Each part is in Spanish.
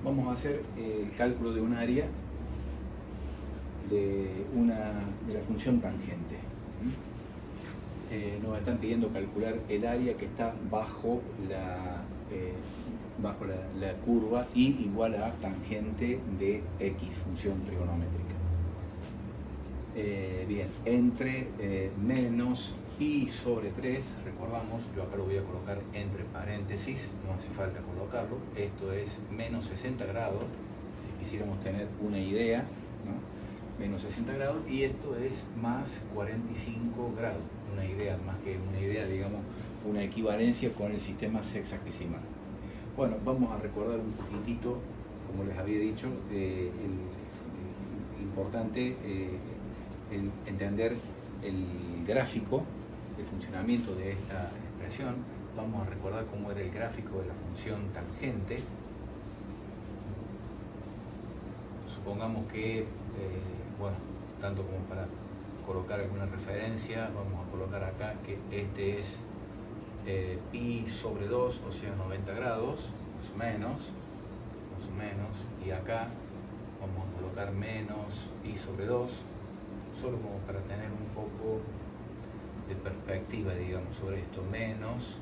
Vamos a hacer el cálculo de un área de la función tangente. Nos están pidiendo calcular el área que está bajo la curva y igual a tangente de x, función trigonométrica. Bien, entre menos pi sobre 3, recordamos, yo acá lo voy a colocar entre paréntesis, no hace falta colocarlo, esto es menos 60 grados, si quisiéramos tener una idea, ¿no? Menos 60 grados, y esto es más 45 grados, una idea, más que una idea, digamos, una equivalencia con el sistema sexagesimal. Bueno, vamos a recordar un poquitito, como les había dicho, importante entender el gráfico de funcionamiento de esta expresión. Vamos a recordar cómo era el gráfico de la función tangente. Supongamos que, bueno, tanto como para colocar alguna referencia, vamos a colocar acá que este es pi sobre 2, o sea 90 grados, más o menos, y acá vamos a colocar menos pi sobre 2, solo como para tener un poco de perspectiva, digamos, sobre esto, menos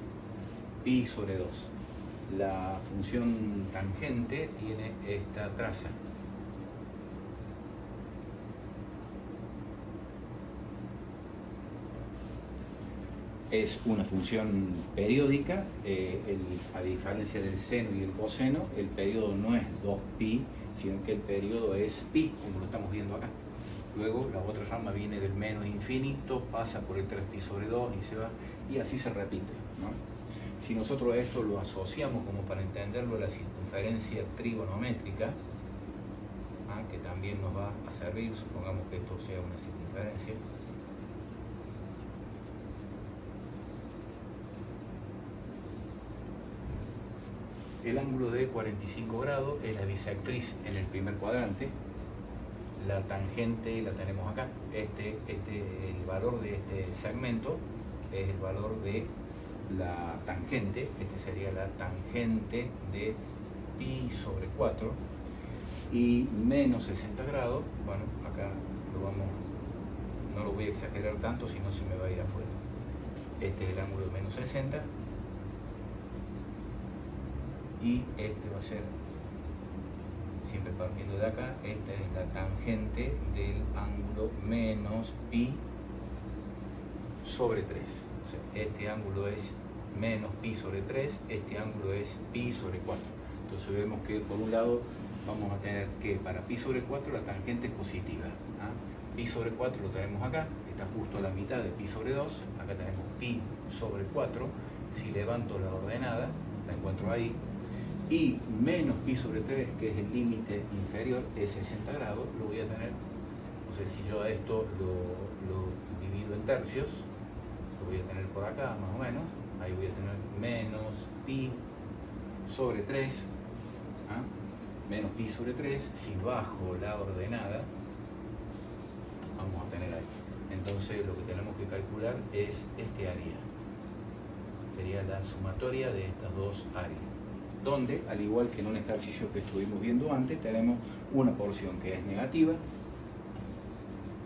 pi sobre 2. La función tangente tiene esta traza. Es una función periódica, a diferencia del seno y el coseno, el periodo no es 2pi, sino que el periodo es pi, como lo estamos viendo acá. Luego la otra rama viene del menos infinito, pasa por el 3pi sobre 2 y se va, y así se repite, ¿no? Si nosotros esto lo asociamos, como para entenderlo, a la circunferencia trigonométrica, que también nos va a servir, supongamos que esto sea una circunferencia. El ángulo de 45 grados es la bisectriz en el primer cuadrante. La tangente la tenemos acá. El valor de este segmento es el valor de la tangente. Este sería la tangente de pi sobre 4. Y menos 60 grados, bueno, acá no lo voy a exagerar tanto, si no se me va a ir afuera. Este es el ángulo de menos 60. Y este va a ser, siempre partiendo de acá, esta es la tangente del ángulo menos pi sobre 3. O sea, este ángulo es menos pi sobre 3, este ángulo es pi sobre 4. Entonces vemos que por un lado vamos a tener que para pi sobre 4 la tangente es positiva. Pi sobre 4 lo tenemos acá, está justo a la mitad de pi sobre 2, acá tenemos pi sobre 4. Si levanto la ordenada, la encuentro ahí. Y menos pi sobre 3, que es el límite inferior, es 60 grados, lo voy a tener, no sé, si yo a esto lo divido en tercios, lo voy a tener por acá más o menos, ahí voy a tener menos pi sobre 3, menos pi sobre 3, si bajo la ordenada, vamos a tener ahí. Entonces lo que tenemos que calcular es este área, sería la sumatoria de estas dos áreas, donde, al igual que en un ejercicio que estuvimos viendo antes, tenemos una porción que es negativa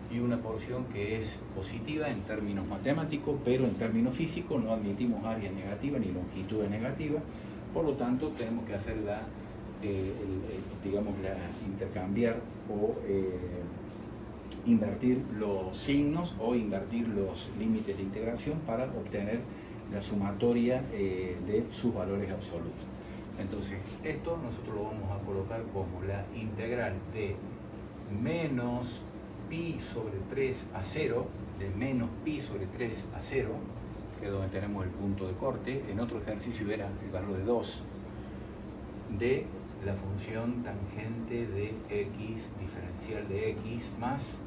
y una porción que es positiva en términos matemáticos, pero en términos físicos no admitimos áreas negativas ni longitudes negativas, por lo tanto tenemos que hacer intercambiar o invertir los signos o invertir los límites de integración para obtener la sumatoria de sus valores absolutos. Entonces, esto nosotros lo vamos a colocar como la integral de menos pi sobre 3 a 0, de menos pi sobre 3 a 0, que es donde tenemos el punto de corte. En otro ejercicio era el valor de 2, de la función tangente de x, diferencial de x, más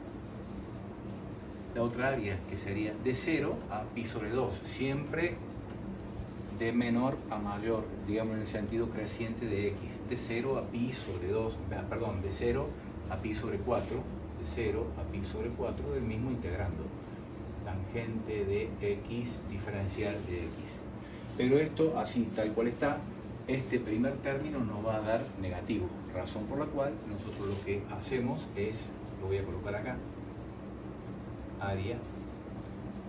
la otra área, que sería de 0 a pi sobre 2, siempre de menor a mayor, digamos en el sentido creciente de x, de 0 a pi sobre 2, perdón, de 0 a pi sobre 4, de 0 a pi sobre 4, del mismo integrando, tangente de x, diferencial de x. Pero esto, así tal cual está, este primer término nos va a dar negativo, razón por la cual nosotros lo que hacemos es, lo voy a colocar acá, área,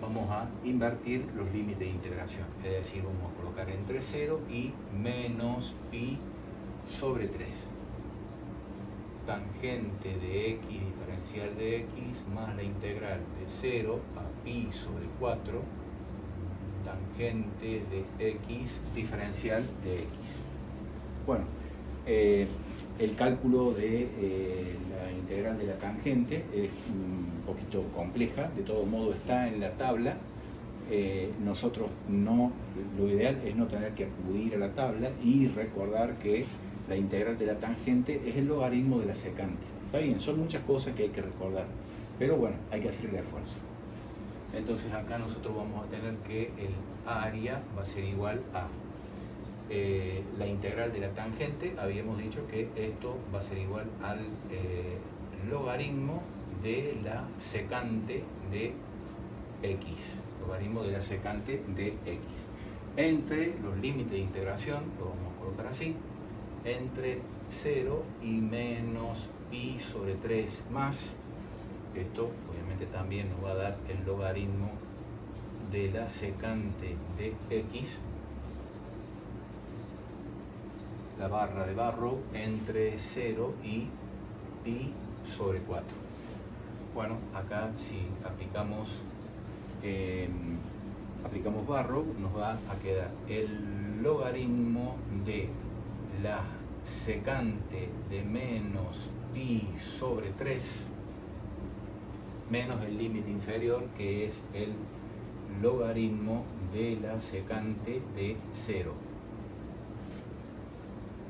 vamos a invertir los límites de integración, es decir, vamos a colocar entre 0 y menos pi sobre 3. Tangente de x diferencial de x más la integral de 0 a pi sobre 4, tangente de x diferencial de x. Bueno, el cálculo de la integral de la tangente es un poquito compleja, de todo modo está en la tabla. Nosotros no, lo ideal es no tener que acudir a la tabla y recordar que la integral de la tangente es el logaritmo de la secante. Está bien, son muchas cosas que hay que recordar, pero bueno, hay que hacer el esfuerzo. Entonces acá nosotros vamos a tener que el área va a ser igual a la integral de la tangente. Habíamos dicho que esto va a ser igual al logaritmo de la secante de x, logaritmo de la secante de x, entre los límites de integración, lo vamos a colocar así, entre 0 y menos pi sobre 3 más, esto obviamente también nos va a dar el logaritmo de la secante de x, la barra de barro, entre 0 y pi sobre 4. Bueno, acá si aplicamos barro, nos va a quedar el logaritmo de la secante de menos pi sobre 3 menos el límite inferior, que es el logaritmo de la secante de 0.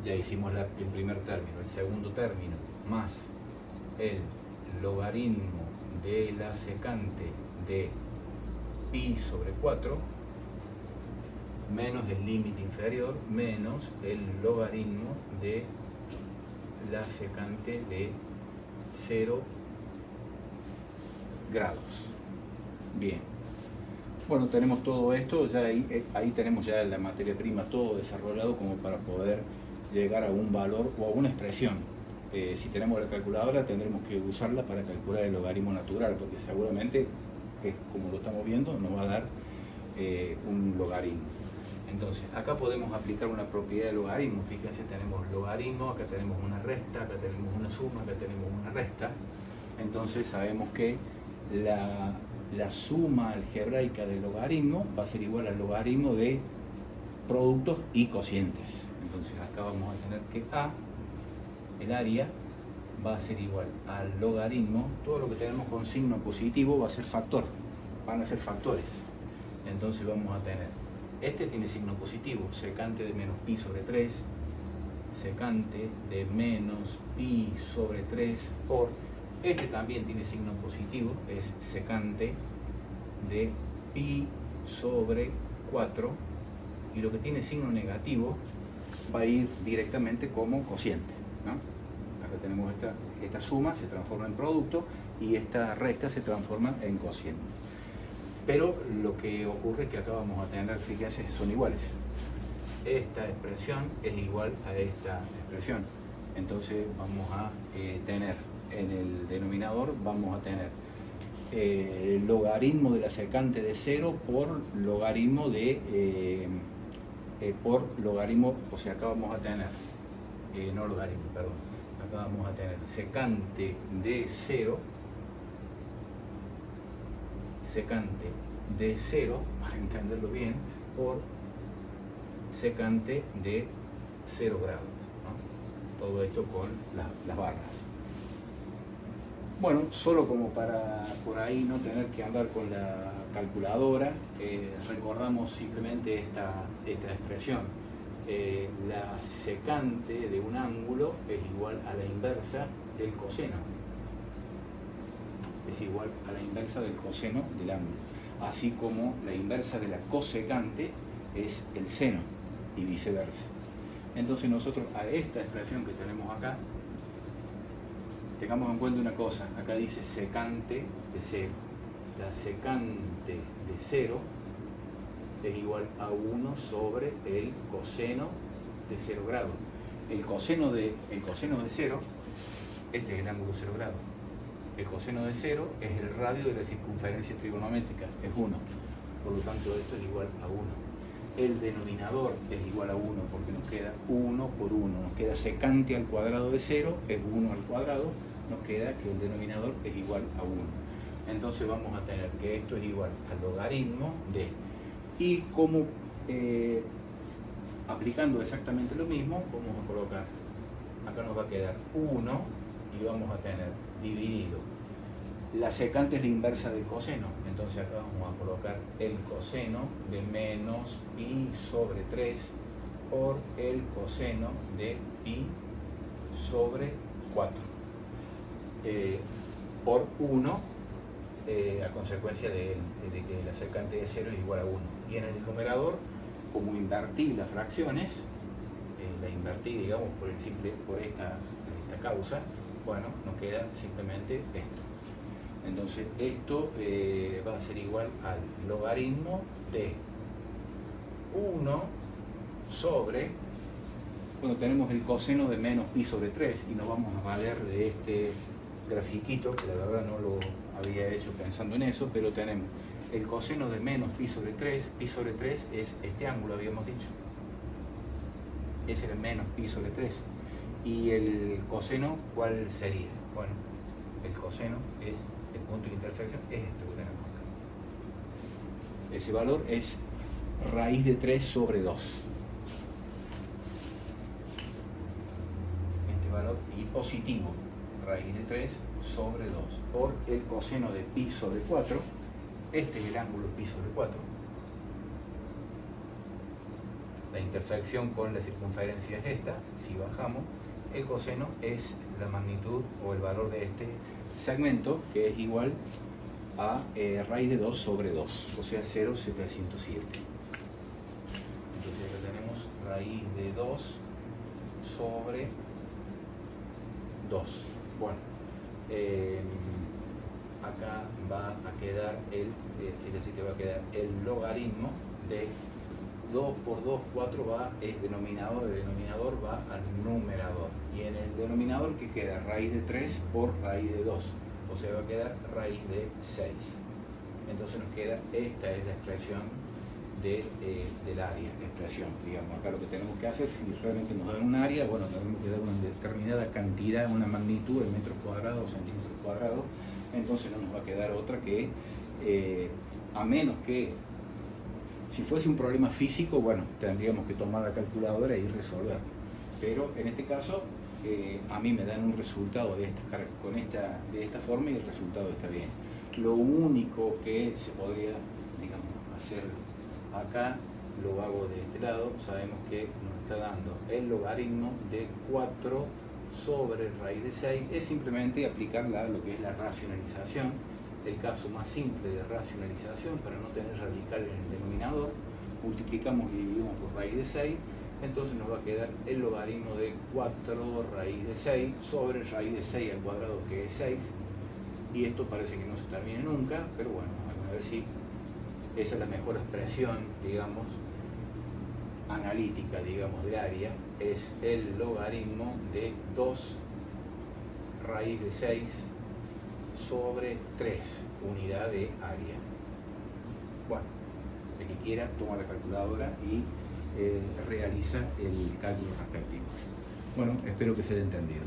Ya hicimos el primer término. El segundo término más el logaritmo de la secante de pi sobre 4 menos el límite inferior menos el logaritmo de la secante de 0 grados. Bien. Bueno, tenemos todo esto, ya ahí tenemos ya la materia prima todo desarrollado como para poder llegar a un valor o a una expresión. Si tenemos la calculadora tendremos que usarla para calcular el logaritmo natural, porque seguramente, como lo estamos viendo, nos va a dar un logaritmo. Entonces, acá podemos aplicar una propiedad de logaritmo. Fíjense, tenemos logaritmo, acá tenemos una resta, acá tenemos una suma, acá tenemos una resta. Entonces sabemos que la suma algebraica del logaritmo va a ser igual al logaritmo de productos y cocientes. Entonces acá vamos a tener que A, el área, va a ser igual al logaritmo, todo lo que tenemos con signo positivo va a ser factor, van a ser factores. Entonces vamos a tener, este tiene signo positivo, secante de menos pi sobre 3, secante de menos pi sobre 3 por, este también tiene signo positivo, es secante de pi sobre 4, y lo que tiene signo negativo va a ir directamente como cociente, ¿no? Acá tenemos esta suma, se transforma en producto, y esta resta se transforma en cociente. Pero lo que ocurre es que acá vamos a tener, fíjense, son iguales. Esta expresión es igual a esta expresión. Entonces vamos a tener en el denominador, vamos a tener el logaritmo de la secante de 0 por logaritmo de... o sea, acá vamos a tener, no logaritmo, perdón, acá vamos a tener secante de 0, para entenderlo bien, por secante de 0 grados, ¿no? Todo esto con las barras. Bueno, solo como para por ahí no tener que andar con la calculadora, recordamos simplemente esta expresión. La secante de un ángulo es igual a la inversa del coseno. Es igual a la inversa del coseno del ángulo. Así como la inversa de la cosecante es el seno y viceversa. Entonces nosotros a esta expresión que tenemos acá, tengamos en cuenta una cosa, acá dice secante de 0. La secante de 0 es igual a 1 sobre el coseno de 0 grados. El coseno de 0, este es el ángulo 0 grados. El coseno de 0 es el radio de la circunferencia trigonométrica, es 1. Por lo tanto, esto es igual a 1. El denominador es igual a 1 porque nos queda 1 por 1. Nos queda secante al cuadrado de 0, es 1 al cuadrado. Nos queda que el denominador es igual a 1. Entonces vamos a tener que esto es igual al logaritmo de... Y como aplicando exactamente lo mismo, vamos a colocar, acá nos va a quedar 1 y vamos a tener dividido. La secante es la inversa del coseno, entonces acá vamos a colocar el coseno de menos pi sobre 3 por el coseno de pi sobre 4 por 1 a consecuencia de que la secante de 0 es igual a 1. Y en el numerador, como invertí las fracciones, la invertí, digamos, por esta causa, bueno, nos queda simplemente esto. Entonces esto va a ser igual al logaritmo de 1 sobre, bueno, tenemos el coseno de menos pi sobre 3 y nos vamos a valer de este grafiquito, que la verdad no lo había hecho pensando en eso, pero tenemos el coseno de menos pi sobre 3 es este ángulo, habíamos dicho, es el menos pi sobre 3, y el coseno, ¿cuál sería? Bueno, el coseno es el punto de intersección, es este que tenemos acá. Ese valor es raíz de 3 sobre 2. Este valor y positivo, raíz de 3 sobre 2 por el coseno de pi sobre 4. Este es el ángulo pi sobre 4. La intersección con la circunferencia es esta. Si bajamos, el coseno es la magnitud o el valor de este segmento, que es igual a raíz de 2 sobre 2, o sea 0,707. Entonces acá tenemos raíz de 2 sobre 2. Bueno, acá va a quedar fíjense que va a quedar el logaritmo de 2 por 2, 4 es denominador, de denominador va al numerador. Y en el denominador que queda raíz de 3 por raíz de 2, o sea, va a quedar raíz de 6. Entonces nos queda, esta es la expresión del área, la expresión, digamos. Acá lo que tenemos que hacer, si realmente nos dan un área, bueno, tenemos que dar una determinada cantidad, una magnitud en metros cuadrados o centímetros cuadrados, entonces no nos va a quedar otra que, a menos que, si fuese un problema físico, bueno, tendríamos que tomar la calculadora y resolver. Pero en este caso, a mí me dan un resultado de esta forma y el resultado está bien. Lo único que se podría, digamos, hacer acá, lo hago de este lado, sabemos que nos está dando el logaritmo de 4 sobre raíz de 6, es simplemente aplicar lo que es la racionalización, el caso más simple de racionalización para no tener radical en el denominador, multiplicamos y dividimos por raíz de 6, entonces nos va a quedar el logaritmo de 4 raíz de 6 sobre raíz de 6 al cuadrado, que es 6, y esto parece que no se termina nunca, pero bueno, a ver si esa es la mejor expresión, digamos, analítica, digamos, de área, es el logaritmo de 2 raíz de 6 sobre 3, unidad de área. Bueno, el que quiera toma la calculadora y realiza el cálculo respectivo. Bueno, espero que se haya entendido.